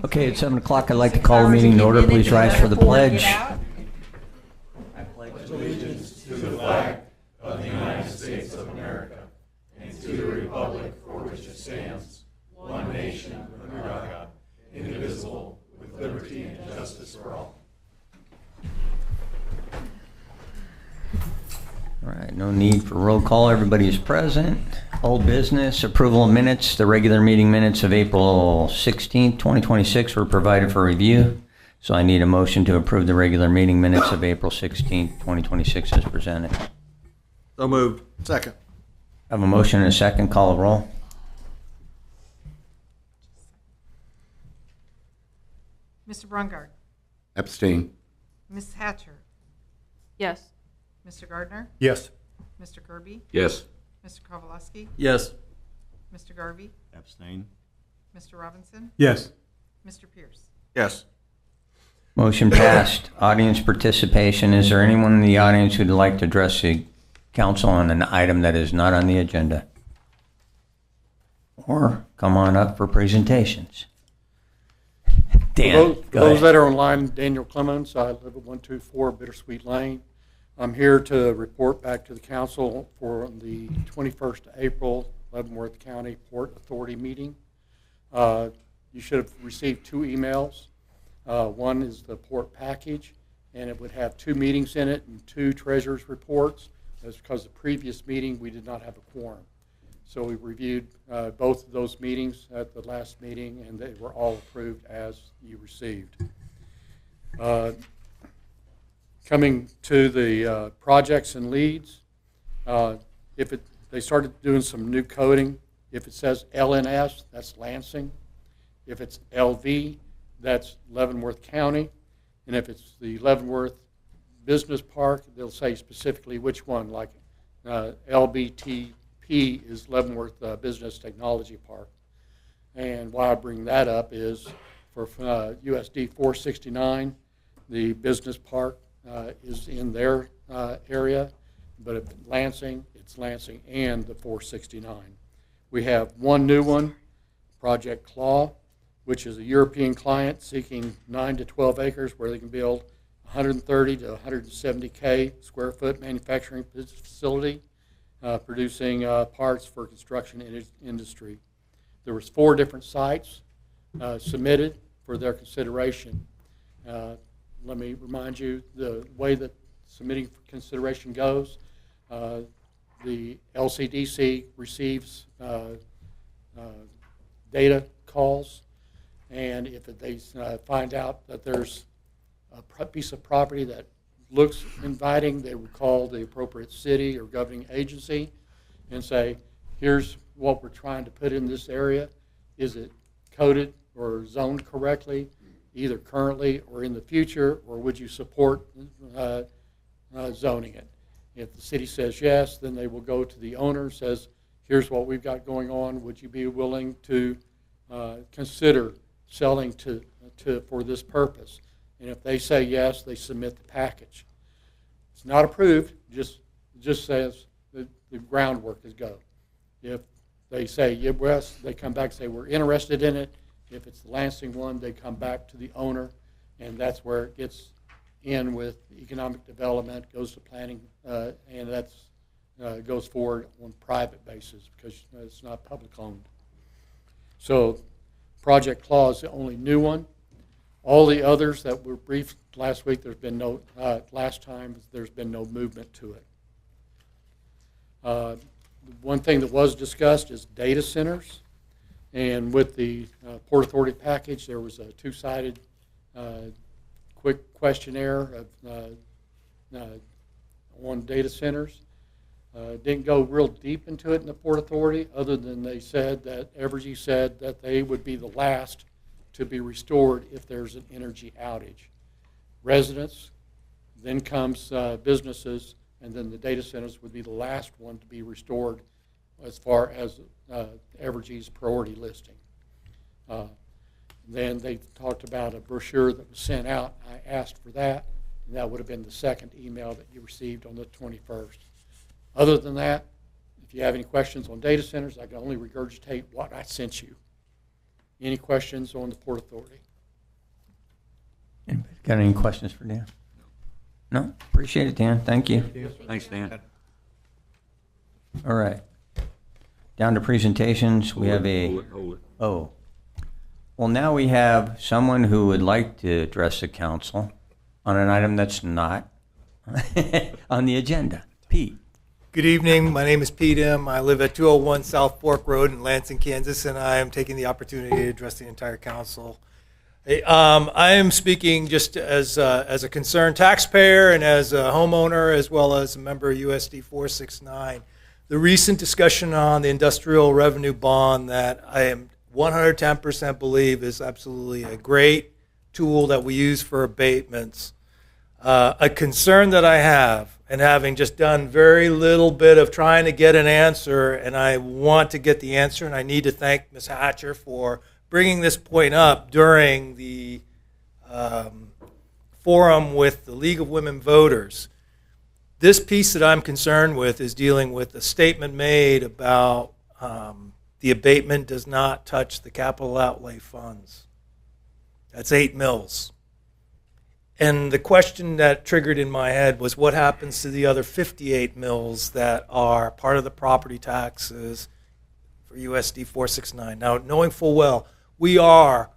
Okay, it's 7 o'clock. I'd like to call the meeting to order. Please rise for the pledge. I pledge allegiance to the flag of the United States of America and to the republic for which it stands, one nation under God, indivisible, with liberty and justice for all. All right, no need for roll call. Everybody is present. Old business, approval of minutes. The regular meeting minutes of April 16th, 2026 were provided for review. So I need a motion to approve the regular meeting minutes of April 16th, 2026 as presented. So moved. Second. I have a motion and a second. Call a roll. Mr. Brungard, Abstain. Ms. Hatcher, Yes. Mr. Gardner, Yes. Mr. Kirby, Yes. Mr. Kowalski, Yes. Mr. Garvey, Abstain. Mr. Robinson, Yes. Mr. Pierce. Yes. Motion passed. Audience participation. Is there anyone in the audience who'd like to address the council on an item that is not on the agenda? Or come on up for presentations. Dan, For go those ahead. that are online, Daniel Clemens, I live at 124 Bittersweet Lane. I'm here to report back to the council for the 21st of April Leavenworth County Port Authority meeting. You should have received two emails. One is the port package, and it would have two meetings in it and two treasurer's reports. That's because the previous meeting we did not have a quorum. So we reviewed both of those meetings at the last meeting, and they were all approved as you received. Coming to the projects and leads, they started doing some new coding. If it says LNS, that's Lansing. If it's LV, that's Leavenworth County. And if it's the Leavenworth Business Park, they'll say specifically which one, like LBTP is Leavenworth Business Technology Park. And why I bring that up is for USD 469, the business park is in their area, but if Lansing, it's Lansing and the 469. We have one new one, Project Claw, which is a European client seeking 9 to 12 acres where they can build 130 to 170K square foot manufacturing facility producing parts for construction industry. There was 4 different sites submitted for their consideration. Let me remind you the way that submitting for consideration goes. The LCDC receives data calls, and if they find out that there's a piece of property that looks inviting, they would call the appropriate city or governing agency and say, here's what we're trying to put in this area. Is it coded or zoned correctly, either currently or in the future, or would you support zoning it? If the city says yes, then they will go to the owner, says, here's what we've got going on. Would you be willing to consider selling for this purpose? And if they say yes, they submit the package. It's not approved, just says the groundwork is go. If they say yes, they come back and say we're interested in it. If it's the Lansing one, they come back to the owner, and that's where it gets in with economic development, goes to planning, and that's goes forward on private basis because it's not public owned. So Project Claw is the only new one. All the others that were briefed last week, there's been no, last time, there's been no movement to it. One thing that was discussed is data centers. And with the Port Authority package, there was a 2-sided quick questionnaire on data centers. Didn't go real deep into it in the Port Authority, other than they said that Evergy said that they would be the last to be restored if there's an energy outage. Residents, then comes businesses, and then the data centers would be the last one to be restored as far as Evergy's priority listing. Then they talked about a brochure that was sent out. I asked for that, and that would have been the second email that you received on the 21st. Other than that, if you have any questions on data centers, I can only regurgitate what I sent you. Any questions on the Port Authority? Got any questions for Dan? No? Appreciate it, Dan. Thank you. Thanks, Dan. All right. Down to presentations. We have Hold it. oh. Well, now we have someone who would like to address the council on an item that's not on the agenda. Pete. Good evening. My name is Pete M. I live at 201 South Fork Road in Lansing, Kansas, and I am taking the opportunity to address the entire council. I am speaking just as a concerned taxpayer and as a homeowner, as well as a member of USD 469. The recent discussion on the industrial revenue bond that I am 110% believe is absolutely a great tool that we use for abatements. A concern that I have, and having just done very little bit of trying to get an answer, and I want to get the answer, and I need to thank Ms. Hatcher for bringing this point up during the forum with the League of Women Voters. This piece that I'm concerned with is dealing with the statement made about the abatement does not touch the capital outlay funds. That's 8 mills. And the question that triggered in my head was what happens to the other 58 mills that are part of the property taxes for USD 469. Now, knowing full well, we are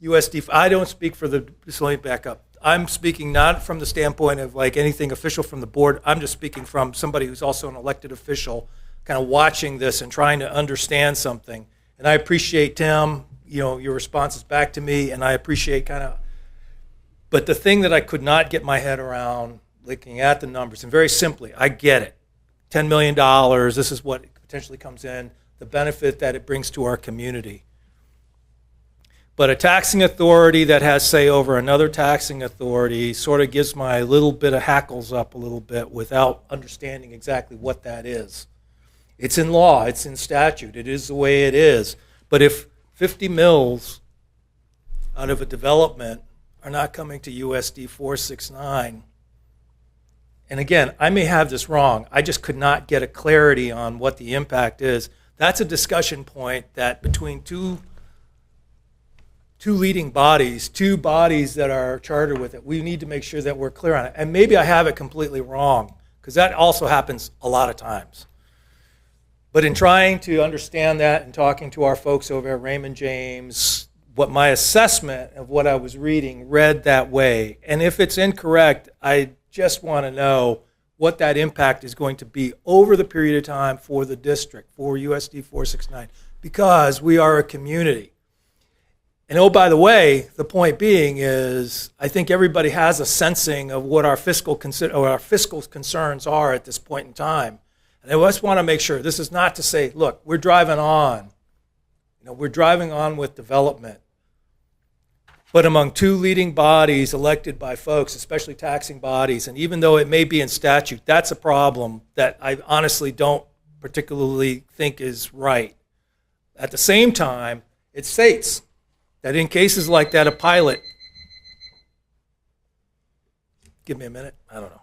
USD, I don't speak for the, just let me back up. I'm speaking not from the standpoint of like anything official from the board. I'm just speaking from somebody who's also an elected official, kind of watching this and trying to understand something. And I appreciate, Tim, your responses back to me, and I appreciate but the thing that I could not get my head around looking at the numbers, and very simply, I get it. $10 million, this is what potentially comes in, the benefit that it brings to our community. But a taxing authority that has say over another taxing authority sort of gives my little bit of hackles up a little bit without understanding exactly what that is. It's in law, it's in statute, it is the way it is. But if 50 mills out of a development are not coming to USD 469, and again, I may have this wrong, I just could not get a clarity on what the impact is. That's a discussion point that between two leading bodies, two bodies that are chartered with it, we need to make sure that we're clear on it. And maybe I have it completely wrong, because that also happens a lot of times. But in trying to understand that and talking to our folks over at Raymond James, what my assessment of what I was reading read that way. And if it's incorrect, I just want to know what that impact is going to be over the period of time for the district, for USD 469, because we are a community. And oh, by the way, the point being is I think everybody has a sensing of what our fiscal concerns are at this point in time. And I just want to make sure, this is not to say, look, we're driving on. We're driving on with development. But among two leading bodies elected by folks, especially taxing bodies, and even though it may be in statute, that's a problem that I honestly don't particularly think is right. At the same time, it states that in cases like that, a pilot, give me a minute, I don't know.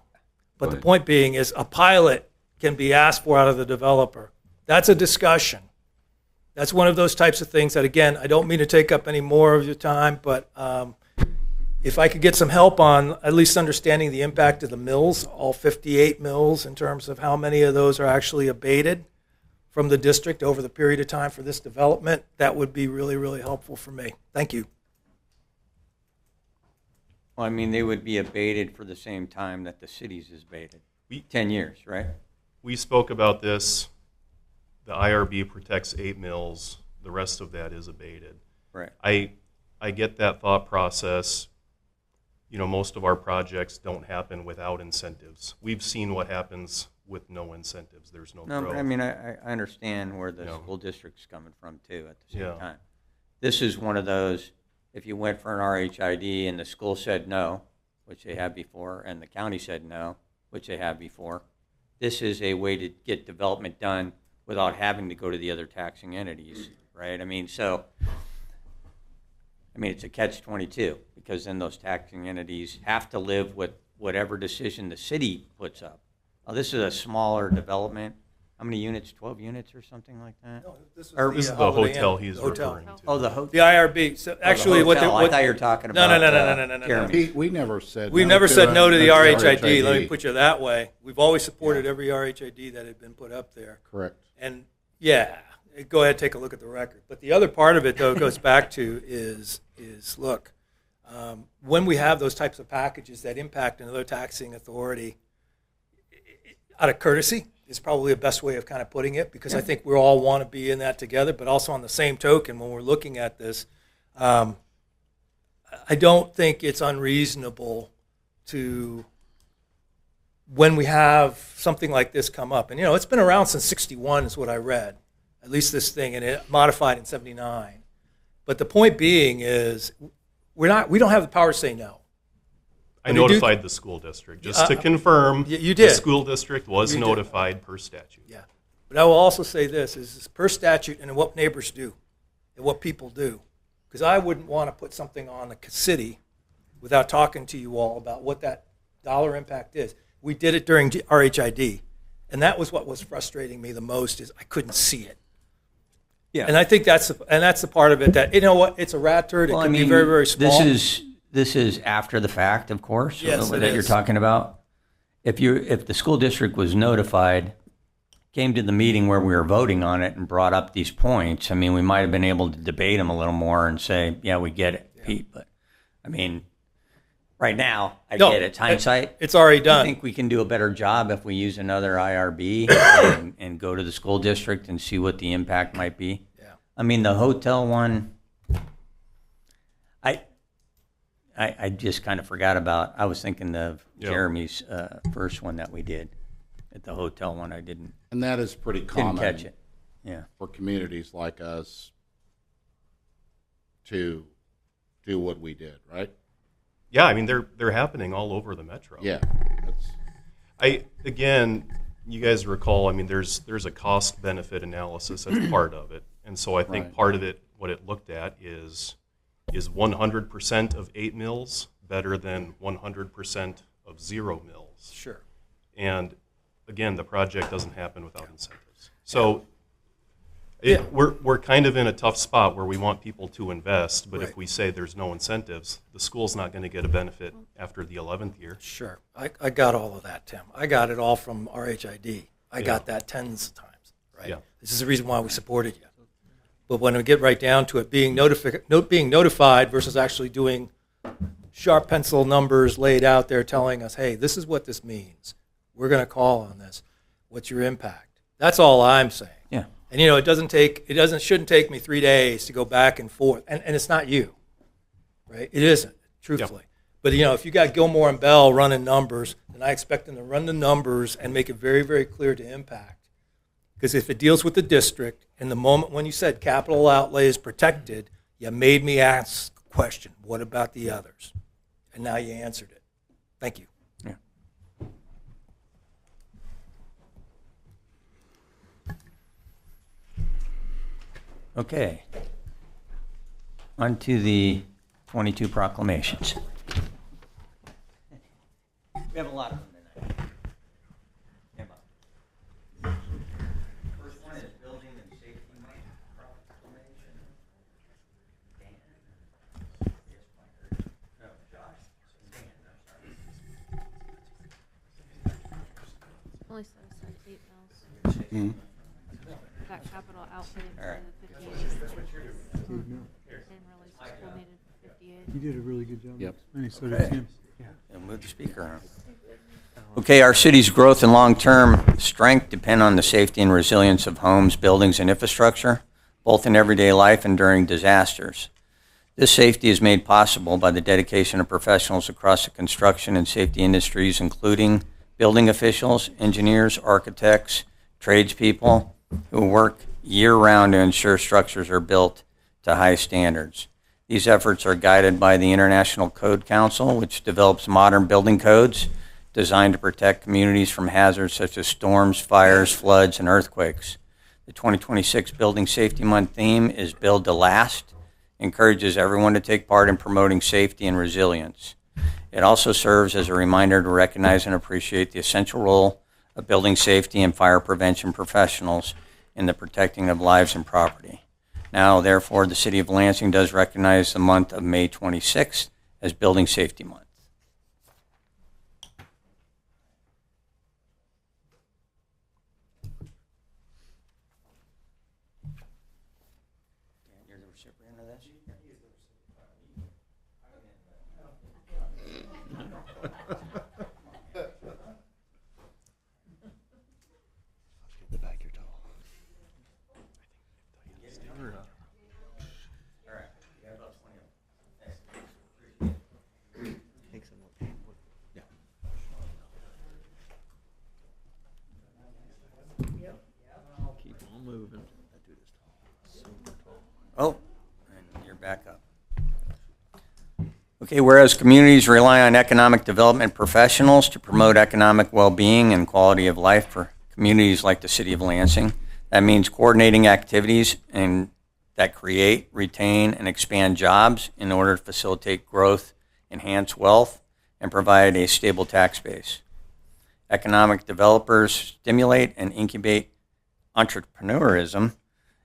But the point being is a pilot can be asked for out of the developer. That's a discussion. That's one of those types of things that, again, I don't mean to take up any more of your time, but if I could get some help on at least understanding the impact of the mills, all 58 mills, in terms of how many of those are actually abated from the district over the period of time for this development, that would be really, really helpful for me. Thank you. Well, I mean, they would be abated for the same time that the city's is abated. 10 years, right? We spoke about this. The IRB protects 8 mills. The rest of that is abated. Right. I get that thought process. Most of our projects don't happen without incentives. We've seen what happens with no incentives. There's no growth. But I mean, I understand where the school district's coming from, too, at the same time. This is one of those, if you went for an RHID and the school said no, which they have before, and the county said no, which they have before, this is a way to get development done without having to go to the other taxing entities, right? I mean, it's a catch-22, because then those taxing entities have to live with whatever decision the city puts up. Now, this is a smaller development, How many units? 12 units or something like that? No, this Or- was This is the Holiday hotel Inn, he's hotel. referring to. Oh, the hotel. The IRB. So actually, what they, I what thought you were talking No, about. no. Jeremy. Pete, we never said. We've never said no to the RHID. RHID. Let me put you that way. We've always supported every RHID that had been put up there. Correct. And yeah, go ahead, take a look at the record. But the other part of it, though, goes back to is look, when we have those types of packages that impact another taxing authority, out of courtesy is probably the best way of kind of putting it, because I think we all want to be in that together. But also on the same token, when we're looking at this, I don't think it's unreasonable to, when we have something like this come up, and it's been around since '61 is what I read, at least this thing, and it modified in '79. But the point being is, we don't have the power to say no. I notified the school district, just to confirm. You did. The school district was You did. notified per statute. Yeah, but I will also say this is per statute and what neighbors do and what people do, because I wouldn't want to put something on the city without talking to you all about what that dollar impact is. We did it during RHID, and that was what was frustrating me the most, is I couldn't see it. Yeah. And I think that's the part of it that, it's a rat turd. It Well, can I be mean, very, very small. This is after the fact, of course, Yes, it that you're is. talking about. If the school district was notified, came to the meeting where we were voting on it and brought up these points, I mean, we might have been able to debate them a little more and say, yeah, we get it, Pete. But I mean, right now, I No, get it. Hindsight, It's already I done. think we can do a better job if we use another IRB and go to the school district and see what the impact might be. Yeah. I mean, the hotel one, I just kind of forgot about. I was thinking of Yeah. Jeremy's first one that we did at the hotel one. I didn't And that is pretty common catch it. Yeah. for communities like us to do what we did, right? Yeah, I mean, they're happening all over the metro. Yeah. That's, Again, you guys recall, I mean, there's a cost benefit analysis as part of it. And so I think Right. part of it, what it looked at is 100% of 8 mills better than 100% of 0 mills? Sure. And again, the project doesn't happen without incentives. So Yeah. we're kind of in a tough spot where we want people to invest, but Right. if we say there's no incentives, the school's not going to get a benefit after the 11th year. Sure. I got all of that, Tim. I got it all from RHID. I Yeah. got that tens of times, right? Yeah. This is the reason why we supported you. But when we get right down to it, being notified versus actually doing sharp pencil numbers laid out there telling us, hey, this is what this means. We're going to call on this. What's your impact? That's all I'm saying. Yeah. And shouldn't take me 3 days to go back and forth. And it's not you, right? It isn't, truthfully. But if you got Gilmore and Bell running numbers, then I expect them to run the numbers and make it very, very clear to impact. Because if it deals with the district, in the moment when you said capital outlay is protected, you made me ask the question, what about the others? And now you answered it. Thank you. Yeah. Okay. On to the 22 proclamations. We have a lot of them tonight. Come on. First one is Building and Safety Month proclamation. Dan. Yes, Mike. No, Josh. Dan, I'm sorry. Only set aside 8 mills. That capital outlay All right. for the 58. Didn't realize the school needed 58. You did a really good job. Yep. And so did Tim. And move the speaker on. Okay, our city's growth and long-term strength depend on the safety and resilience of homes, buildings, and infrastructure, both in everyday life and during disasters. This safety is made possible by the dedication of professionals across the construction and safety industries, including building officials, engineers, architects, tradespeople, who work year-round to ensure structures are built to high standards. These efforts are guided by the International Code Council, which develops modern building codes designed to protect communities from hazards such as storms, fires, floods, and earthquakes. The 2026 Building Safety Month theme is Build to Last, encourages everyone to take part in promoting safety and resilience. It also serves as a reminder to recognize and appreciate the essential role of building safety and fire prevention professionals in the protecting of lives and property. Now, therefore, the City of Lansing does recognize the month of May 26th as Building Safety Month. You're the recipient of this? Oh, and you're back up. Okay, whereas communities rely on economic development professionals to promote economic well-being and quality of life for communities like the City of Lansing, that means coordinating activities that create, retain, and expand jobs in order to facilitate growth, enhance wealth, and provide a stable tax base. Economic developers stimulate and incubate entrepreneurism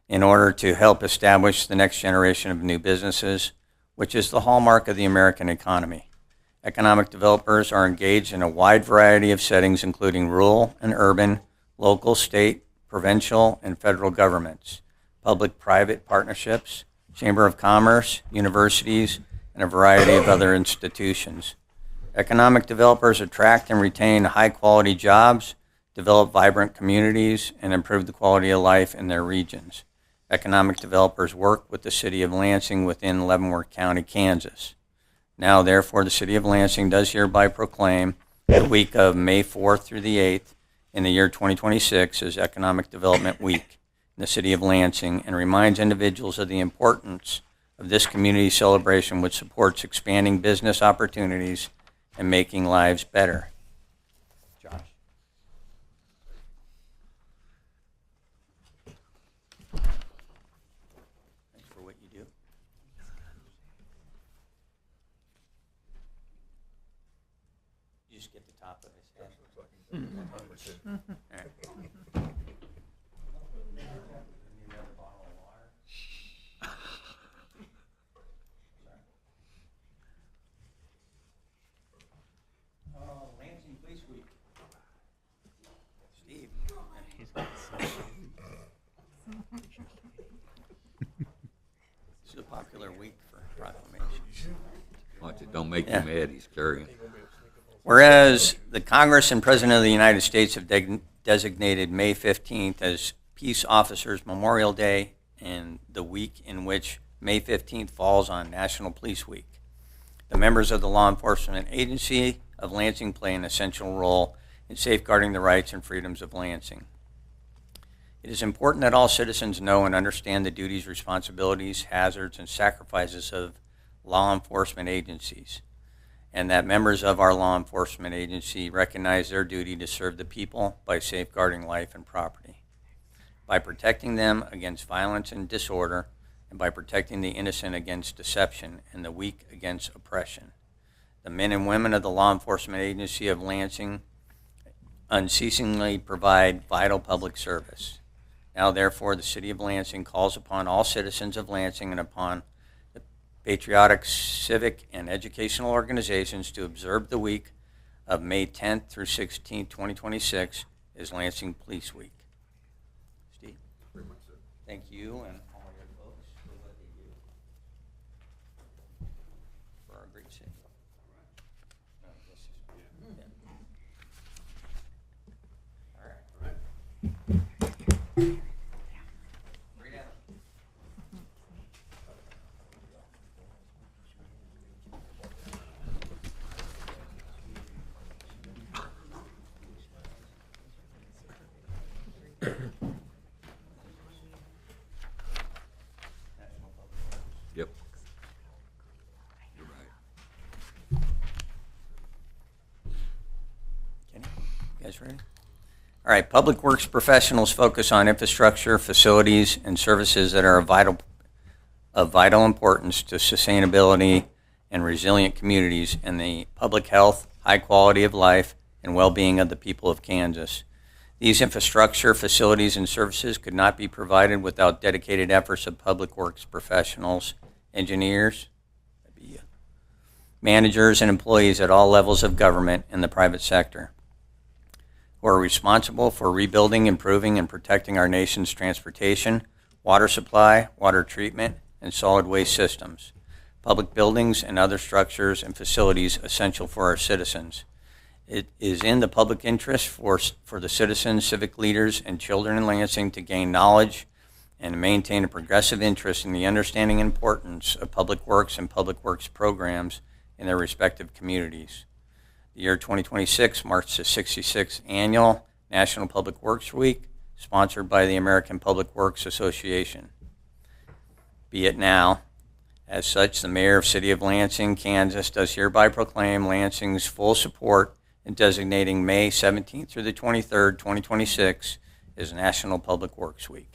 in order to help establish the next generation of new businesses, which is the hallmark of the American economy. Economic developers are engaged in a wide variety of settings, including rural and urban, local, state, provincial, and federal governments, public-private partnerships, Chamber of Commerce, universities, and a variety of other institutions. Economic developers attract and retain high-quality jobs, develop vibrant communities, and improve the quality of life in their regions. Economic developers work with the City of Lansing within Leavenworth County, Kansas. Now, therefore, the City of Lansing does hereby proclaim the week of May 4th through the 8th in the year 2026 as Economic Development Week in the City of Lansing, and reminds individuals of the importance of this community celebration, which supports expanding business opportunities and making lives better. Josh. Thanks for what you do. You just get the top of his head. All right. Another bottle of water. Oh, Lansing Police Week. Steve. This is a popular week for proclamations. Watch it, don't make Yeah. him mad, he's carrying. Whereas the Congress and President of the United States have designated May 15th as Peace Officers Memorial Day and the week in which May 15th falls on National Police Week. The members of the law enforcement agency of Lansing play an essential role in safeguarding the rights and freedoms of Lansing. It is important that all citizens know and understand the duties, responsibilities, hazards, and sacrifices of law enforcement agencies, and that members of our law enforcement agency recognize their duty to serve the people by safeguarding life and property, by protecting them against violence and disorder, and by protecting the innocent against deception and the weak against oppression. The men and women of the law enforcement agency of Lansing unceasingly provide vital public service. Now, therefore, the City of Lansing calls upon all citizens of Lansing and upon the patriotic, civic, and educational organizations to observe the week of May 10th through 16th, 2026 as Lansing Police Week. Steve? Thank you and all your folks for what they do for our great city. No, this is- yeah. All right. Read out. Yep. You're right. Kenny, you guys ready? All right, public works professionals focus on infrastructure, facilities, and services that are of vital importance to sustainability and resilient communities and the public health, high quality of life, and well-being of the people of Kansas. These infrastructure, facilities, and services could not be provided without dedicated efforts of public works professionals, engineers, managers, and employees at all levels of government and the private sector, who are responsible for rebuilding, improving, and protecting our nation's transportation, water supply, water treatment, and solid waste systems, public buildings, and other structures and facilities essential for our citizens. It is in the public interest for the citizens, civic leaders, and children in Lansing to gain knowledge and maintain a progressive interest in the understanding and importance of public works and public works programs in their respective communities. The year 2026 marks the 66th annual National Public Works Week, sponsored by the American Public Works Association. Be it now, as such, the Mayor of City of Lansing, Kansas, does hereby proclaim Lansing's full support in designating May 17th through the 23rd, 2026 as National Public Works Week.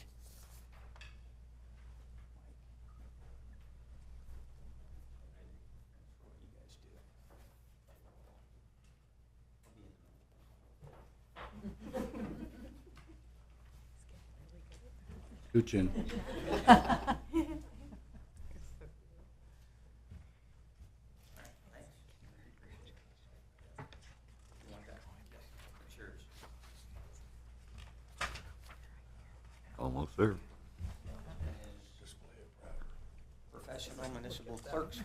Scooch Almost there. Professional municipal clerks.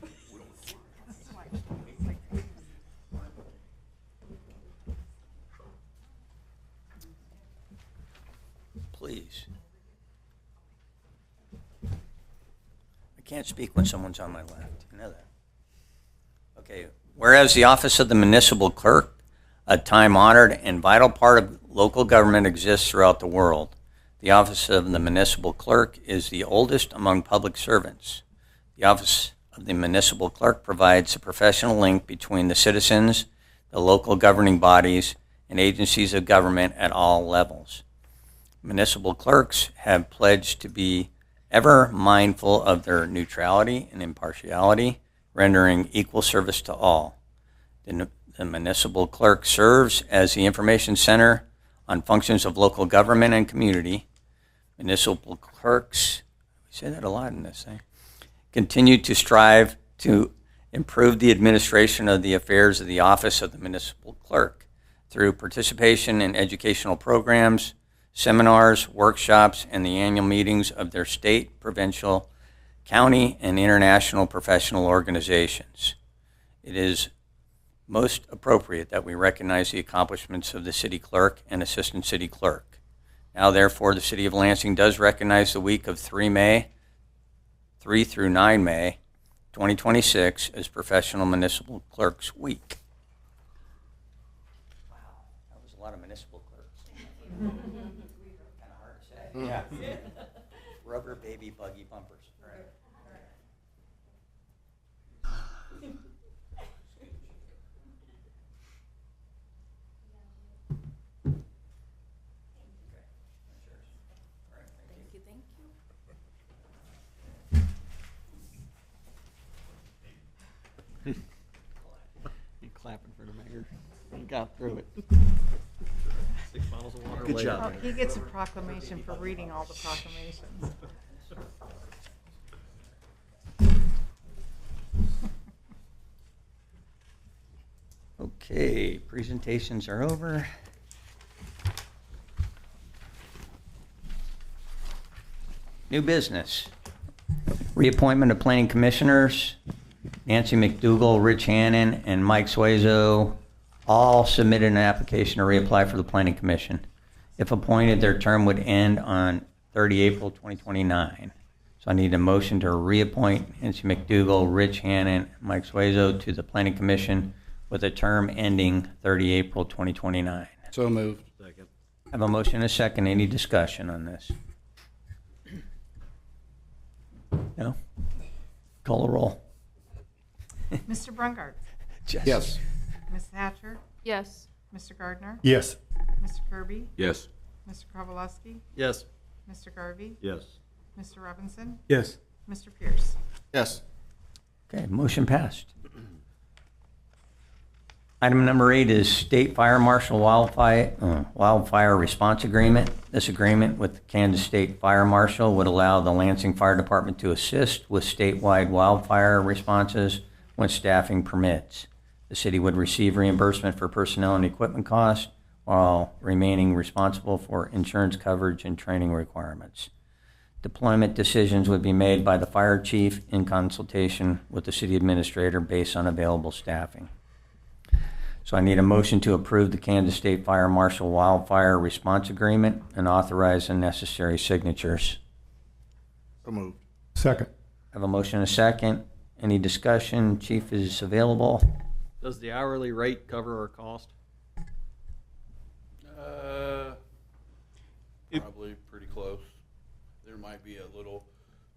Please. I can't speak when someone's on my left. You know that. Okay. Whereas the office of the municipal clerk, a time-honored and vital part of local government, exists throughout the world. The office of the municipal clerk is the oldest among public servants. The office of the municipal clerk provides a professional link between the citizens, the local governing bodies, and agencies of government at all levels. Municipal clerks have pledged to be ever mindful of their neutrality and impartiality, rendering equal service to all. The municipal clerk serves as the information center on functions of local government and community. Municipal clerks, we say that a lot in this thing, continue to strive to improve the administration of the affairs of the office of the municipal clerk through participation in educational programs, seminars, workshops, and the annual meetings of their state, provincial, county, and international professional organizations. It is most appropriate that we recognize the accomplishments of the city clerk and assistant city clerk. Now, therefore, the City of Lansing does recognize the week of 3 through 9 May 2026 as Professional Municipal Clerks Week. Wow, that was a lot of municipal clerks. Kind of hard to say. Yeah. Rubber baby buggy bumpers. Right. You clapping for the mayor. He got through it. 6 bottles of water. Good later. job. Oh, he gets a proclamation for reading all the proclamations. Okay, presentations are over. New business. Reappointment of planning commissioners. Nancy McDougall, Rich Hannon, and Mike Suazo all submitted an application to reapply for the planning commission. If appointed, their term would end on 30 April 2029. So I need a motion to reappoint Nancy McDougall, Rich Hannon, and Mike Suazo to the planning commission with a term ending 30 April 2029. So moved. Second. I have a motion and a second. Any discussion on this? No? Call a roll. Mr. Brungart, Yes. Ms. Hatcher, Yes. Mr. Gardner, Yes. Mr. Kirby, Yes. Mr. Kowalski, Yes. Mr. Garvey, Yes. Mr. Robinson, Yes. Mr. Pierce. Yes. Okay, motion passed. Item number 8 is State Fire Marshal wildfire response agreement. This agreement with the Kansas State Fire Marshal would allow the Lansing Fire Department to assist with statewide wildfire responses when staffing permits. The city would receive reimbursement for personnel and equipment costs while remaining responsible for insurance coverage and training requirements. Deployment decisions would be made by the fire chief in consultation with the city administrator based on available staffing. So I need a motion to approve the Kansas State Fire Marshal wildfire response agreement and authorize the necessary signatures. So moved. Second. I have a motion and a second. Any discussion? Chief is available. Does the hourly rate cover our cost? Probably pretty close. There might be a little,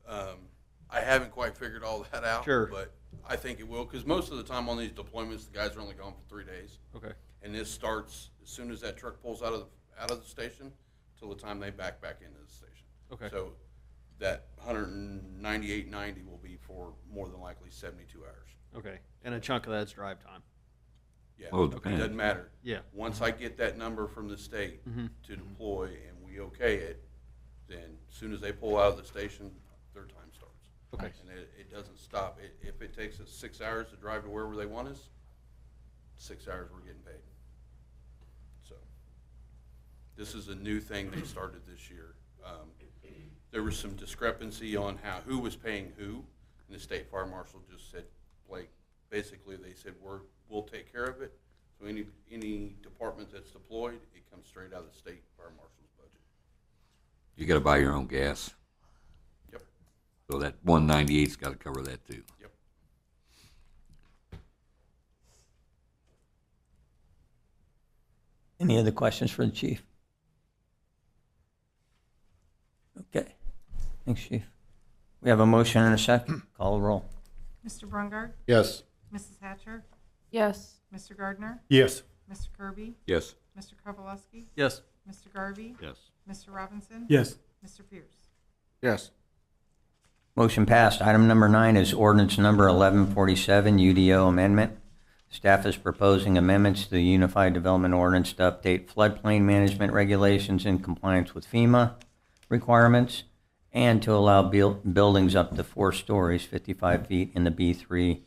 I haven't quite figured all that out. Sure. But I think it will, because most of the time on these deployments, the guys are only gone for 3 days. Okay. And this starts as soon as that truck pulls out of the station till the time they back into the station. Okay. So that 198.90 will be for more than likely 72 hours. Okay. And a chunk of that's drive time. Yeah. Well, it It depends. doesn't matter. Yeah. Once I get that number from the state to deploy and we okay it, then as soon as they pull out of the station, their time starts. Okay. And it doesn't stop. If it takes us 6 hours to drive to wherever they want us, 6 hours we're getting paid. So this is a new thing they started this year. There was some discrepancy on who was paying who, and the State Fire Marshal just said, like, basically they said, we'll take care of it. So any department that's deployed, it comes straight out of the State Fire Marshal's budget. You got to buy your own gas. Yep. So that 198's got to cover that too. Yep. Any other questions for the chief? Okay. Thanks, chief. We have a motion and a second. Call the roll. Mr. Brungard? Yes. Mrs. Hatcher? Yes. Mr. Gardner? Yes. Mr. Kirby? Yes. Mr. Kowalewski? Yes. Mr. Garvey? Yes. Mr. Robinson? Yes. Mr. Pierce? Yes. Motion passed. Item number 9 is ordinance number 1147, UDO amendment. Staff is proposing amendments to the Unified Development Ordinance to update floodplain management regulations in compliance with FEMA requirements and to allow buildings up to 4 stories, 55 feet in the B3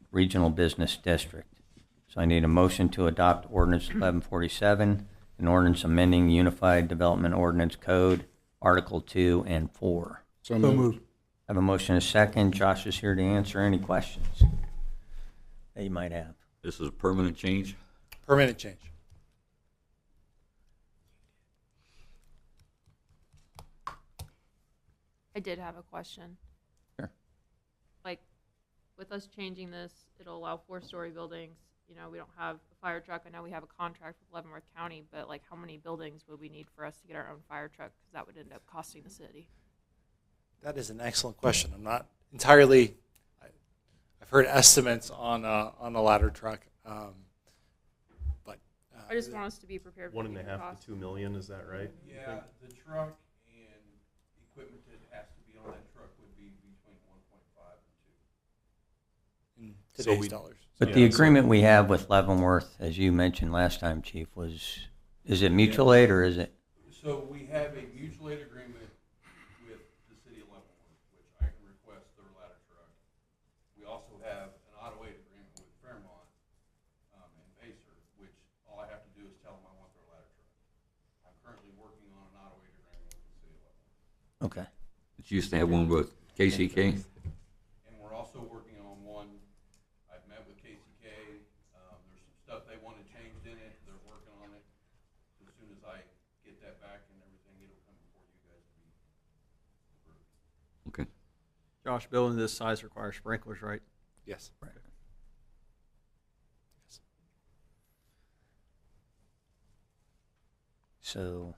Regional Business District. So I need a motion to adopt ordinance 1147, an ordinance amending Unified Development Ordinance Code, Article 2 and 4. So moved. I have a motion and a second. Josh is here to answer any questions that you might have. This is a permanent change. Permanent change. I did have a question. Sure. Like, with us changing this, it'll allow 4-story buildings. You know, we don't have a fire truck. I know we have a contract with Leavenworth County, but like, how many buildings would we need for us to get our own fire truck? Because that would end up costing the city. That is an excellent question. I'm not entirely. I've heard estimates on a ladder truck, but I just want us to be prepared for the 1.5 cost. to 2 million, is that right? Yeah, the truck and equipment that has to be on that truck would be between 1.5 and 2. in So today's we- dollars. But the agreement we have with Leavenworth, as you mentioned last time, Chief, is it mutual aid or is it? So we have a mutual aid agreement with the city of Leavenworth, which I can request their ladder truck. We also have an auto aid agreement with Fairmont and Pacer, which all I have to do is tell them I want their ladder truck. I'm currently working on an auto aid agreement with the city of Leavenworth. Okay. It used to have one with KCK. And we're also working on one. I've met with KCK. There's some stuff they wanted changed in it. They're working on it. As soon as I get that back and everything, it'll come before you guys to be approved. Okay. Josh, building this size requires sprinklers, right? Yes. So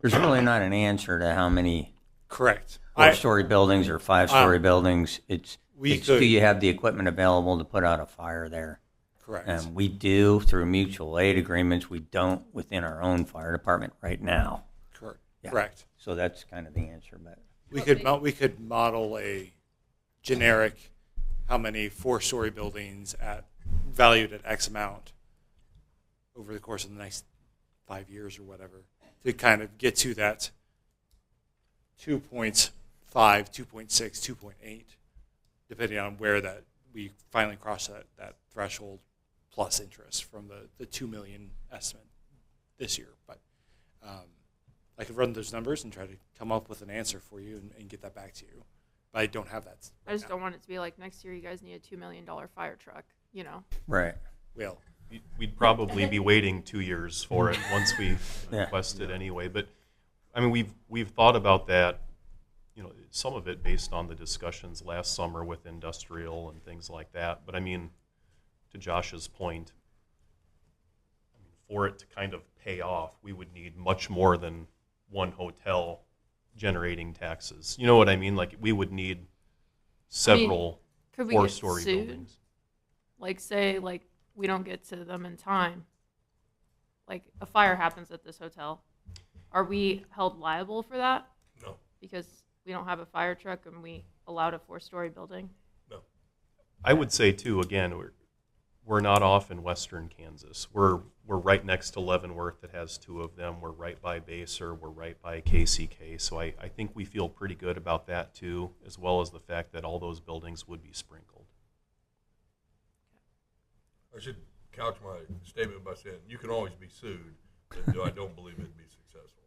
there's really not an answer to how many Correct. 4-story buildings or 5-story buildings. It's We do could. you have the equipment available to put out a fire there? Correct. And we do through mutual aid agreements. We don't within our own fire department right now. Correct. Yeah. Correct. So that's kind of the answer. But We could model a generic how many 4-story buildings at valued at X amount over the course of the next 5 years or whatever, to kind of get to that 2.5, 2.6, 2.8, depending on where that we finally cross that threshold plus interest from the 2 million estimate this year. But I could run those numbers and try to come up with an answer for you and get that back to you. But I don't have that. I just don't want it to be like next year you guys need a $2 million fire truck, you know? Right. Well, We'd probably be waiting 2 years for it once we request it anyway. But I mean, we've thought about that, you know, some of it based on the discussions last summer with industrial and things like that. But I mean, to Josh's point, for it to kind of pay off, we would need much more than one hotel generating taxes. You know what I mean? Like, we would need several Could we get four-story sued? buildings. Like, say, like, we don't get to them in time. Like, a fire happens at this hotel. Are we held liable for that? No. Because we don't have a fire truck and we allowed a 4-story building? No. I would say, too, again, we're not off in western Kansas. We're right next to Leavenworth that has 2 of them. We're right by Baser. We're right by KCK. So I think we feel pretty good about that, too, as well as the fact that all those buildings would be sprinkled. I should couch my statement by saying you can always be sued, but I don't believe it'd be successful.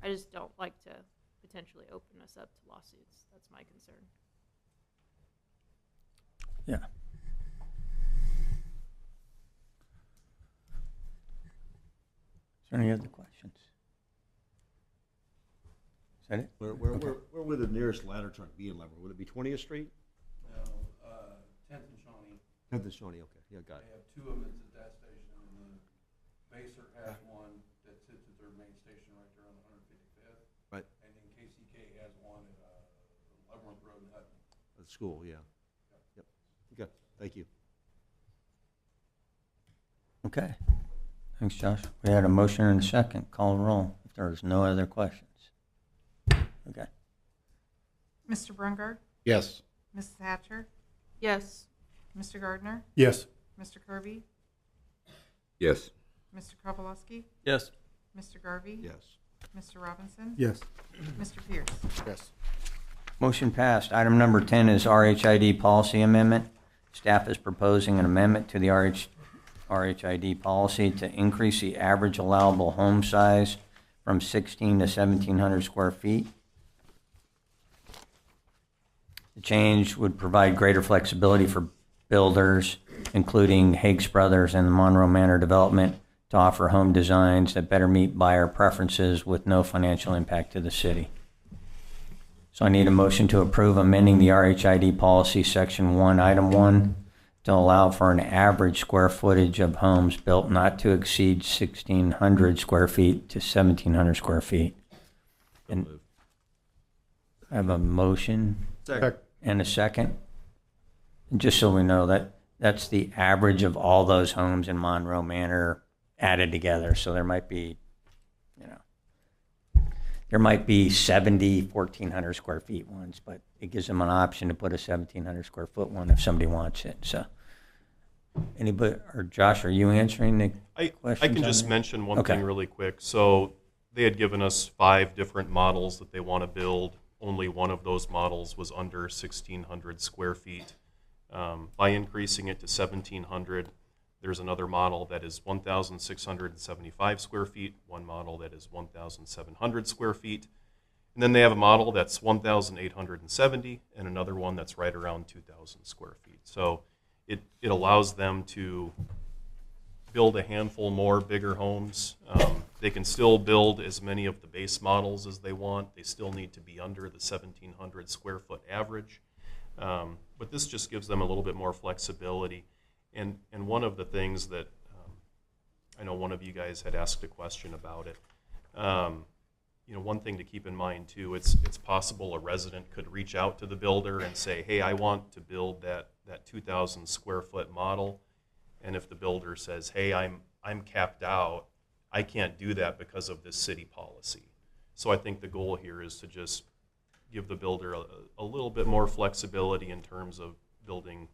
I just don't like to potentially open us up to lawsuits. That's my concern. Yeah. Is there any other questions? Is that it? Where would the nearest ladder truck be in Leavenworth? Would it be 20th Street? No, 10th and Shawnee. 10th and Shawnee, okay. Yeah, got They it. have 2 of them at that station, and then Baser has one that sits at their main station right there on 155th. Right. And then KCK has one at Leavenworth Road in Hutton. At the school, yeah. Yep. Okay, thank you. Okay. Thanks, Josh. We had a motion and a second. Call the roll if there's no other questions. Okay. Mr. Brungard? Yes. Mrs. Hatcher? Yes. Mr. Gardner? Yes. Mr. Kirby? Yes. Mr. Kowalski? Yes. Mr. Garvey? Yes. Mr. Robinson? Yes. Mr. Pierce? Yes. Motion passed. Item number 10 is RHID policy amendment. Staff is proposing an amendment to the RHID policy to increase the average allowable home size from 16 to 1,700 square feet. The change would provide greater flexibility for builders, including Higgs Brothers and the Monroe Manor Development, to offer home designs that better meet buyer preferences with no financial impact to the city. So I need a motion to approve amending the RHID policy section 1, item 1, to allow for an average square footage of homes built not to exceed 1,600 square feet to 1,700 square feet. And I have a motion Second. and a second. And just so we know, that's the average of all those homes in Monroe Manor added together. So there might be, there might be 70 1,400 square feet ones, but it gives them an option to put a 1,700 square foot one if somebody wants it. So anybody, or Josh, are you answering the questions? I can on just that? mention one Okay. thing really quick. So they had given us 5 different models that they want to build. Only one of those models was under 1,600 square feet. By increasing it to 1,700, there's another model that is 1,675 square feet, one model that is 1,700 square feet, and then they have a model that's 1,870 and another one that's right around 2,000 square feet. So it allows them to build a handful more bigger homes. They can still build as many of the base models as they want. They still need to be under the 1,700 square foot average. But this just gives them a little bit more flexibility. And one of the things that I know one of you guys had asked a question about it. One thing to keep in mind too, it's possible a resident could reach out to the builder and say, hey, I want to build that 2,000 square foot model. And if the builder says, hey, I'm capped out, I can't do that because of this city policy. So I think the goal here is to just give the builder a little bit more flexibility in terms of building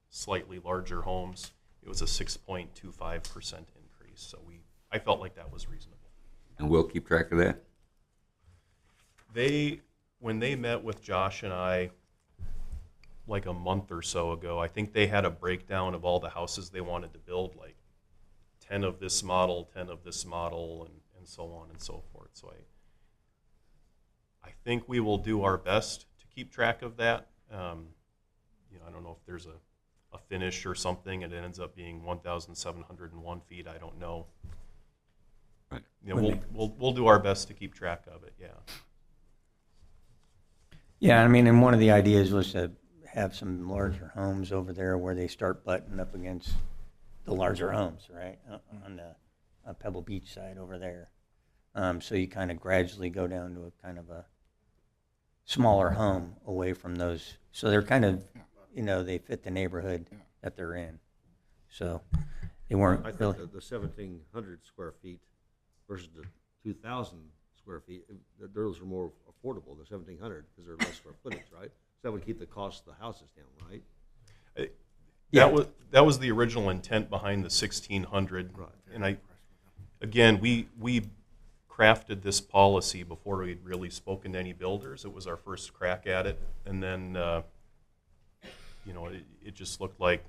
slightly larger homes, it was a 6.25% increase. So I felt like that was reasonable. And we'll keep track of that? When they met with Josh and I like a month or so ago, I think they had a breakdown of all the houses they wanted to build, like 10 of this model, 10 of this model, and so on and so forth. So I think we will do our best to keep track of that. I don't know if there's a finish or something, and it ends up being 1,701 feet. I don't know. Right. We'll do our best to keep track of it. Yeah. Yeah, I mean, and one of the ideas was to have some larger homes over there where they start butting up against the larger homes, right, on the Pebble Beach side over there. So you kind of gradually go down to a kind of a smaller home away from those. So they're kind of, they fit the neighborhood that they're in. So they weren't I think really. the 1,700 square feet versus the 2,000 square feet, those are more affordable, the 1,700, because they're less square footage, right? So that would keep the cost of the houses down, right? That was the original intent behind the 1,600. Right. And we crafted this policy before we'd really spoken to any builders. It was our first crack at it, and then it just looked like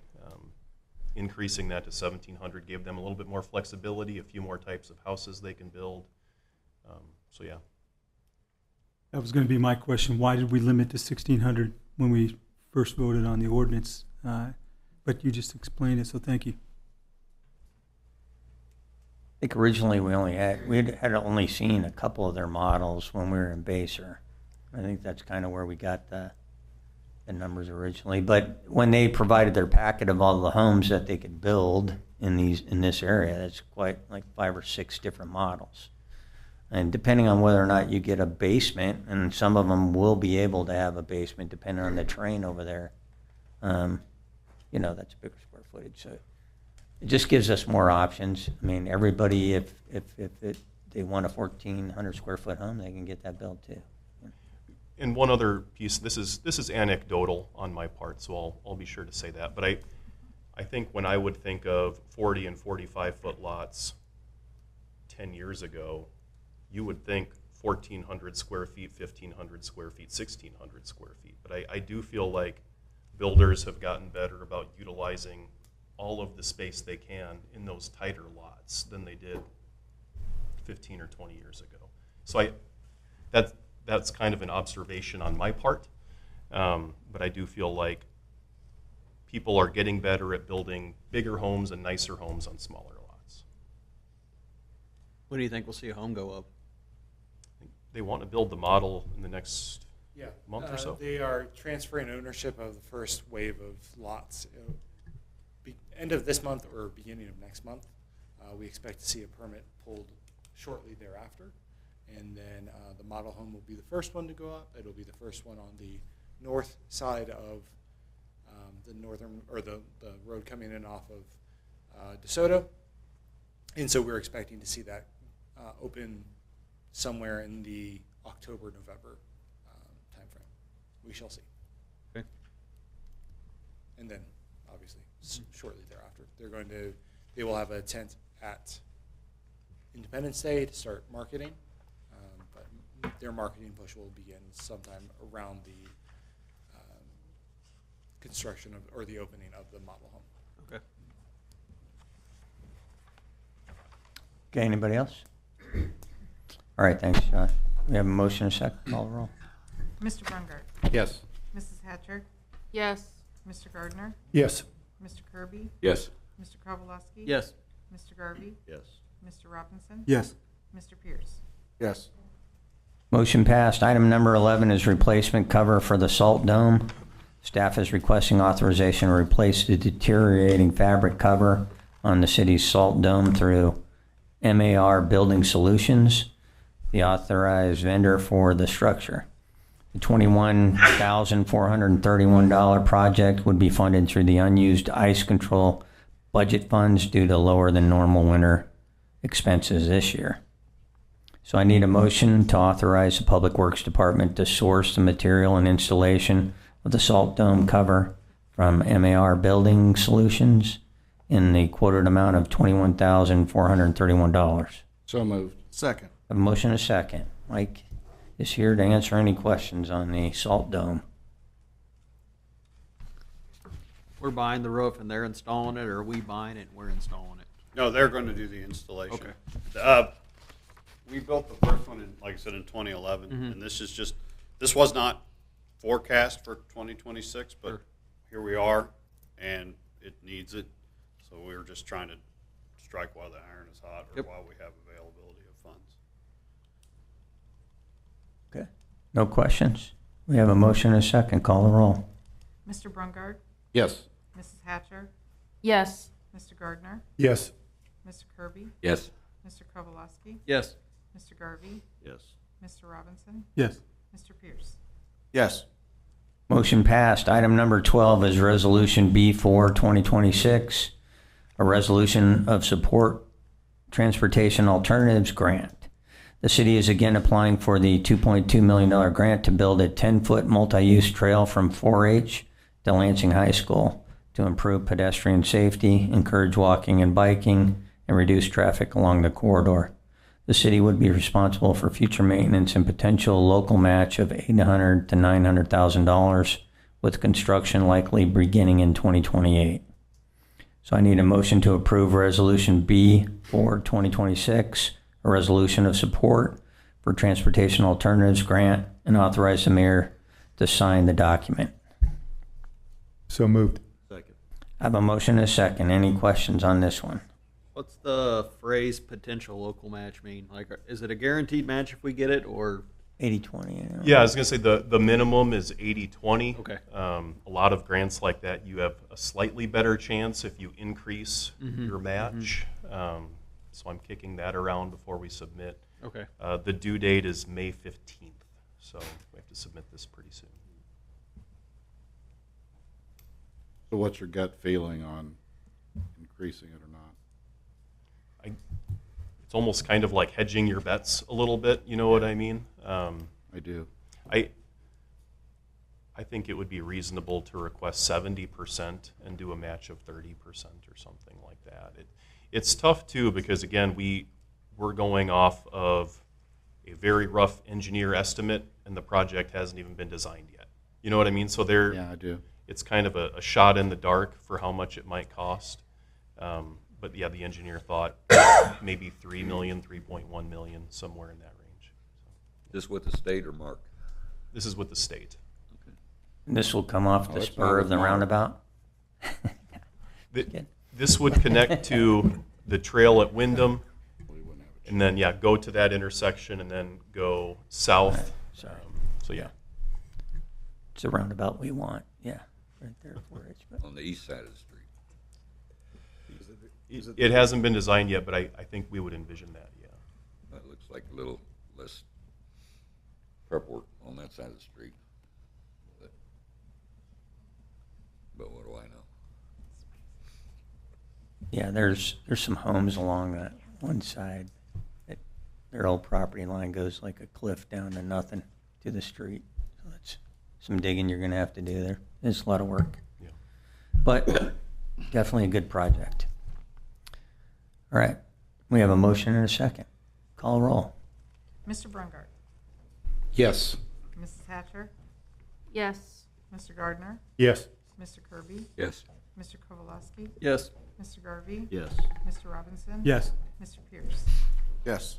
increasing that to 1,700 gave them a little bit more flexibility, a few more types of houses they can build. So yeah. That was going to be my question. Why did we limit to 1,600 when we first voted on the ordinance? But you just explained it, so thank you. I think originally we had only seen a couple of their models when we were in Baser. I think that's kind of where we got the numbers originally. But when they provided their packet of all the homes that they could build in this area, that's quite like 5 or 6 different models. And depending on whether or not you get a basement, and some of them will be able to have a basement depending on the terrain over there, that's a bigger square footage. So it just gives us more options. I mean, everybody, if they want a 1,400 square foot home, they can get that built too. And one other piece, this is anecdotal on my part, so I'll be sure to say that. But I think when I would think of 40 and 45 foot lots 10 years ago, you would think 1,400 square feet, 1,500 square feet, 1,600 square feet. But I do feel like builders have gotten better about utilizing all of the space they can in those tighter lots than they did 15 or 20 years ago. So that's kind of an observation on my part, but I do feel like people are getting better at building bigger homes and nicer homes on smaller lots. When do you think we'll see a home go up? They want to build the model in the next month or so. They are transferring ownership of the first wave of lots. End of this month or beginning of next month. We expect to see a permit pulled shortly thereafter. And then the model home will be the first one to go up. It'll be the first one on the north side of the northern, or the road coming in off of DeSoto. And so we're expecting to see that open somewhere in the October-November timeframe. We shall see. Okay. And then, obviously, shortly thereafter, they will have a tent at Independence Day to start marketing. But their marketing push will begin sometime around the construction of, or the opening of the model home. Okay. Okay, anybody else? All right, thanks, Josh. We have a motion and a second. Call the roll. Mr. Brungart. Yes. Mrs. Hatcher. Yes. Mr. Gardner. Yes. Mr. Kirby. Yes. Mr. Kowalowski. Yes. Mr. Garvey. Yes. Mr. Robinson. Yes. Mr. Pierce. Yes. Motion passed. Item number 11 is replacement cover for the salt dome. Staff is requesting authorization to replace the deteriorating fabric cover on the city's salt dome through MAR Building Solutions, the authorized vendor for the structure. The $21,431 project would be funded through the unused ice control budget funds due to lower than normal winter expenses this year. So I need a motion to authorize the Public Works Department to source the material and installation of the salt dome cover from MAR Building Solutions in the quoted amount of $21,431. So moved. Second. A motion and a second. Mike is here to answer any questions on the salt dome. We're buying the roof and they're installing it, or are we buying it and we're installing it? No, they're going to do the installation. Okay. We built the first one in, like I said, in 2011, and this was not forecast for 2026, but here we are, and it needs it. So we were just trying to strike while the iron is hot, or while we have availability of funds. Okay. No questions? We have a motion and a second. Call the roll. Mr. Brungard? Yes. Mrs. Hatcher? Yes. Mr. Gardner? Yes. Mr. Kirby? Yes. Mr. Kowalski? Yes. Mr. Garvey? Yes. Mr. Robinson? Yes. Mr. Pierce? Yes. Motion passed. Item number 12 is Resolution B4 2026, a resolution of support transportation alternatives grant. The city is again applying for the $2.2 million grant to build a 10-foot multi-use trail from 4H to Lansing High School to improve pedestrian safety, encourage walking and biking, and reduce traffic along the corridor. The city would be responsible for future maintenance and potential local match of $800,000 to $900,000, with construction likely beginning in 2028. So I need a motion to approve Resolution B for 2026, a resolution of support for Transportation Alternatives Grant, and authorize the mayor to sign the document. So moved. Second. I have a motion and a second. Any questions on this one? What's the phrase potential local match mean? Like, is it a guaranteed match if we get it, or? 80-20. Yeah, I was going to say the minimum is 80-20. Okay. A lot of grants like that, you have a slightly better chance if you increase your match. So I'm kicking that around before we submit. Okay. The due date is May 15th, so we have to submit this pretty soon. So what's your gut feeling on increasing it or not? It's almost kind of like hedging your bets a little bit, you know what I mean? I do. I think it would be reasonable to request 70% and do a match of 30% or something like that. It's tough too because again we're going off of a very rough engineer estimate and the project hasn't even been designed yet. You know what I mean? So Yeah, I do. It's kind of a shot in the dark for how much it might cost. But yeah, the engineer thought maybe 3 million, 3.1 million, somewhere in that range. This with the state or Mark? This is with the state. This will come off the that's spur not of the tomorrow. roundabout? This would connect to the trail at Wyndham, We wouldn't have a and then, yeah, go to that intersection and then go south. Sorry. So, yeah. It's a roundabout we want. Yeah, right there for it. But On the east side of the street. It hasn't been designed yet, but I think we would envision that, yeah. That looks like a little less prep work on that side of the street. But what do I know? yeah, there's some homes along that one side. Their old property line goes like a cliff down to nothing to the street. So that's some digging you're going to have to do there. It's a lot of work. Yeah. But definitely a good project. All right. We have a motion and a second. Call roll. Mr. Brungard? Yes. Mrs. Hatcher? Yes. Mr. Gardner? Yes. Mr. Kirby? Yes. Mr. Kowalski? Yes. Mr. Garvey? Yes. Mr. Robinson? Yes. Mr. Pierce? Yes.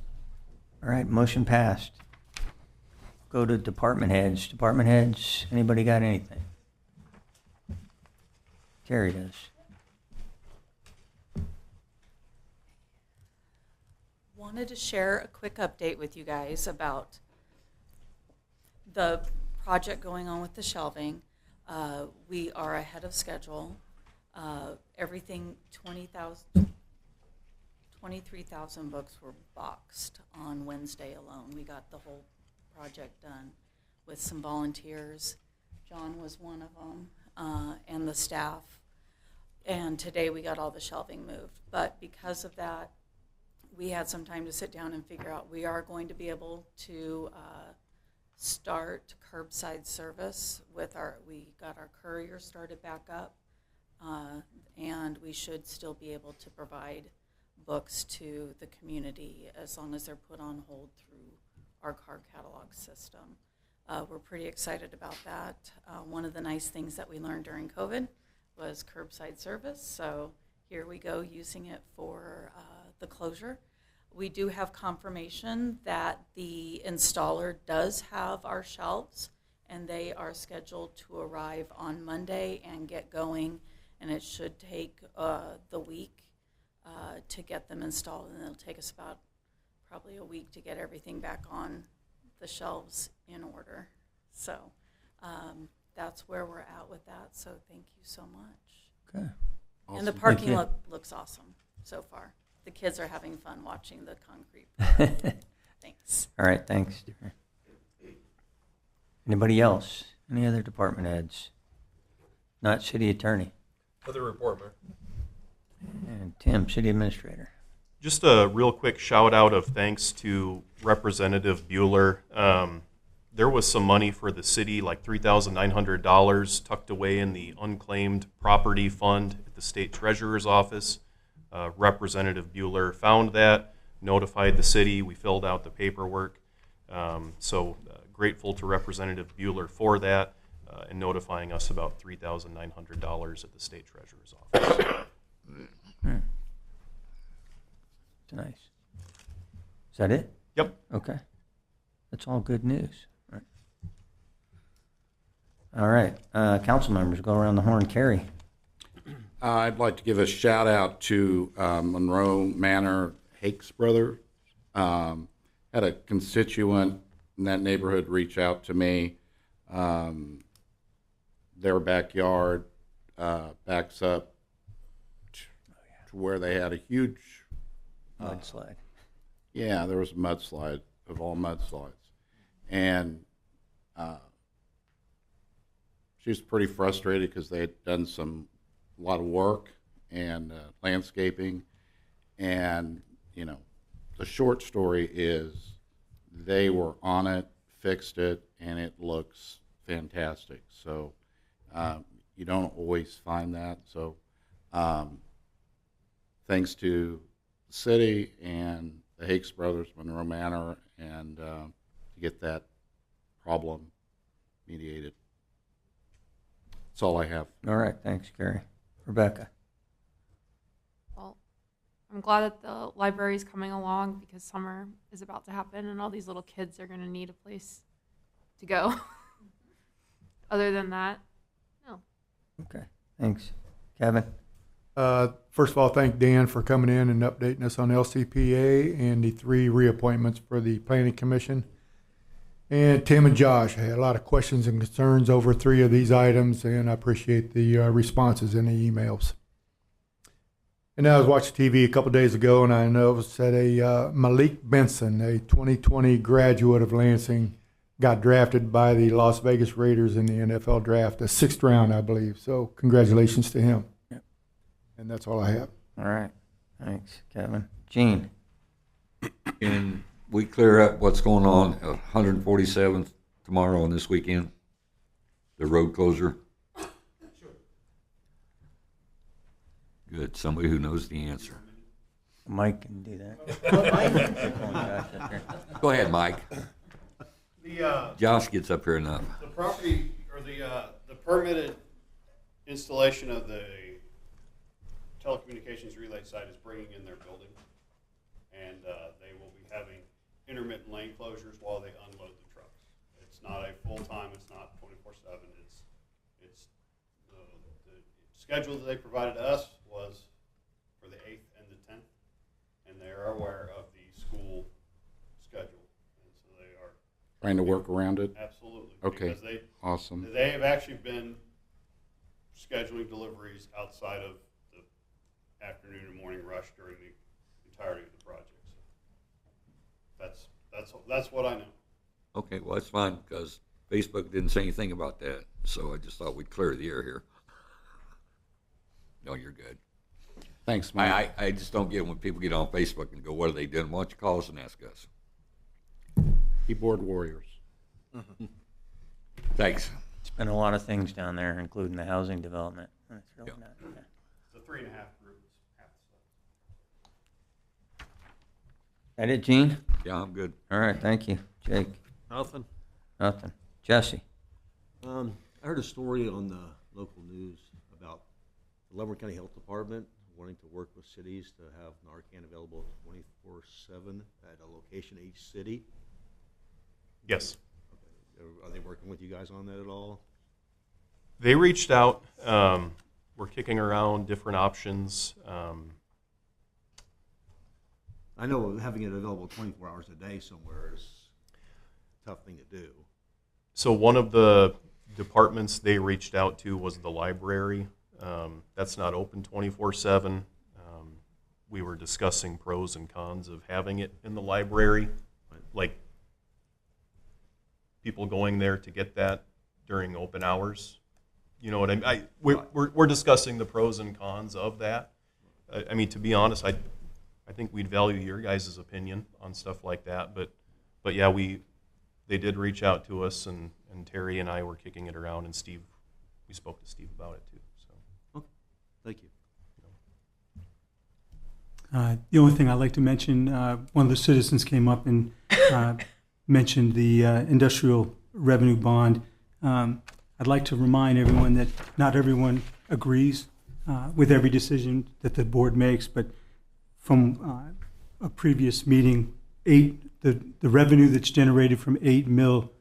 All right. Motion passed. Go to department heads. Department heads, anybody got anything? Terry does. Wanted to share a quick update with you guys about the project going on with the shelving. We are ahead of schedule. Everything, 23,000 books were boxed on Wednesday alone. We got the whole project done with some volunteers. John was one of them, and the staff. And today we got all the shelving moved. But because of that, we had some time to sit down and figure out we are going to be able to start curbside service with we got our courier started back up, and we should still be able to provide books to the community as long as they're put on hold through our card catalog system. We're pretty excited about that. One of the nice things that we learned during COVID was curbside service, so here we go using it for the closure. We do have confirmation that the installer does have our shelves, and they are scheduled to arrive on Monday and get going, and it should take the week to get them installed, and it'll take us about probably a week to get everything back on the shelves in order. So that's where we're at with that, so thank you so much. Okay. And the Awesome. parking Thank you. looks awesome so far. The kids are having fun watching the concrete. Thanks. All right, thanks. Anybody else? Any other department heads? Not city attorney. Other report, Mayor. And Tim, city administrator. Just a real quick shout out of thanks to Representative Bueller. There was some money for the city, like $3,900 tucked away in the unclaimed property fund at the state treasurer's office. Representative Bueller found that, notified the city, we filled out the paperwork. So grateful to Representative Bueller for that and notifying us about $3,900 at the state treasurer's office. It's nice. Is that it? Yep. Okay. That's all good news. All right. Council members, go around the horn. Carrie. I'd like to give a shout out to Monroe Manor Hakes Brothers. Had a constituent in that neighborhood reach out to me. Their backyard backs up to where they had a huge mudslide. Yeah, there was a mudslide of all mudslides. And she was pretty frustrated because they had done a lot of work and landscaping. And, you know, the short story is they were on it, fixed it, and it looks fantastic. So you don't always find that. So thanks to the city and the Hakes Brothers, Monroe Manor, and to get that problem mediated. That's all I have. All right. Thanks, Gary. Rebecca. Well, I'm glad that the library is coming along because summer is about to happen and all these little kids are going to need a place to go. Other than that, no. Okay. Thanks. Kevin. First of all, thank Dan for coming in and updating us on LCPA and the 3 reappointments for the Planning Commission. And Tim and Josh, I had a lot of questions and concerns over 3 of these items, and I appreciate the responses in the emails. And I was watching TV a couple days ago, and I noticed that a Malik Benson, a 2020 graduate of Lansing, got drafted by the Las Vegas Raiders in the NFL draft, the 6th round, I believe. So congratulations to him. Yep. And that's all I have. All right. Thanks, Kevin. Gene. Can we clear up what's going on at 147th tomorrow and this weekend? The road closure? Sure. Good. Somebody who knows the answer. Mike can do that. Go ahead, Mike. Josh gets up here enough. The property, or the permitted installation of the telecommunications relay site is bringing in their building, and they will be having intermittent lane closures while they unload the trucks. It's not a full-time, it's not 24/7, it's the schedule that they provided to us was for the 8th and the 10th, and they are aware of the school schedule, and so they are Trying to work around it? absolutely. Okay, Because awesome. they have actually been scheduling deliveries outside of the afternoon and morning rush during the entirety of the project. So that's what I know. Okay, well, that's fine, because Facebook didn't say anything about that, so I just thought we'd clear the air here. No, you're good. Thanks, Mike. I just don't get when people get on Facebook and go, what are they doing? Why don't you call us and ask us? Keyboard warriors. Thanks. It's been a lot of things down there, including the housing development. That's really Yep. not, yeah. The 3.5 groups. That it, Gene? Yeah, I'm good. All right, thank you. Jake? Nothing. Nothing. Jesse? I heard a story on the local news about the Leavenworth County Health Department wanting to work with cities to have Narcan available 24/7 at a location in each city. Yes. Are they working with you guys on that at all? They reached out. We're kicking around different options. I know having it available 24 hours a day somewhere is a tough thing to do. So one of the departments they reached out to was the library. That's not open 24/7. We were discussing pros and cons of having it in the library, like people going there to get that during open hours. You know what I mean? We're discussing the pros and cons of that. I mean, to be honest, I think we'd value your guys' opinion on stuff like that. But yeah, they did reach out to us, and Terry and I were kicking it around, and Steve, we spoke to Steve about it too. So. Okay, thank you. The only thing I'd like to mention, one of the citizens came up and mentioned the industrial revenue bond. I'd like to remind everyone that not everyone agrees with every decision that the board makes, but from a previous meeting, the revenue that's generated from 8 mil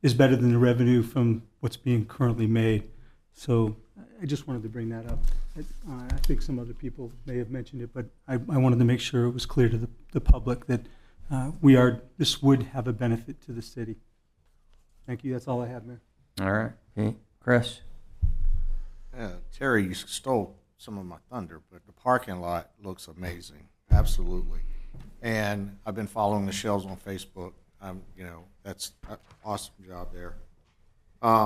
is better than the revenue from what's being currently made. So I just wanted to bring that up. I think some other people may have mentioned it, but I wanted to make sure it was clear to the public that this would have a benefit to the city. Thank you. That's all I have, Mayor. All right. Okay. Chris? Terry, you stole some of my thunder, but the parking lot looks amazing. Absolutely. And I've been following the shells on Facebook. That's an awesome job there.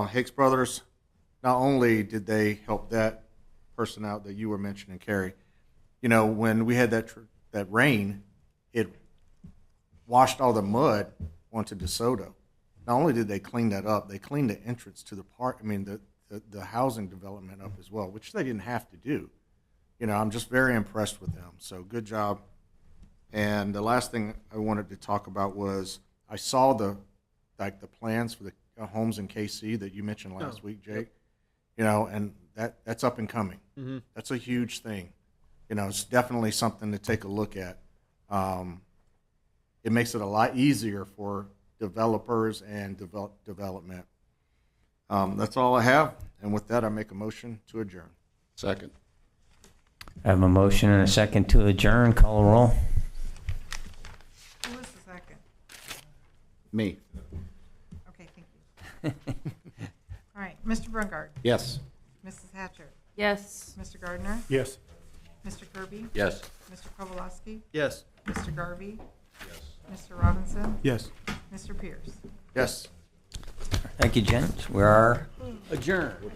Hicks Brothers, not only did they help that person out that you were mentioning, Carrie, when we had that rain, it washed all the mud onto DeSoto. Not only did they clean that up, they cleaned the entrance to the park, the housing development up as well, which they didn't have to do. I'm just very impressed with them. So good job. And the last thing I wanted to talk about was I saw the plans for the homes in KC that you mentioned last week, Jake. And that's up and coming. Mm-hmm. That's a huge thing. It's definitely something to take a look at. It makes it a lot easier for developers and development. That's all I have. And with that, I make a motion to adjourn. Second. I have a motion and a second to adjourn. Call a roll. Who was the second? Me. Okay, thank you. All right, Mr. Brungard. Yes. Mrs. Hatcher. Yes. Mr. Gardner. Yes. Mr. Kirby. Yes. Mr. Kowalski. Yes. Mr. Garvey. Yes. Mr. Robinson. Yes. Mr. Pierce. Yes. Thank you, gents. We are Adjourn.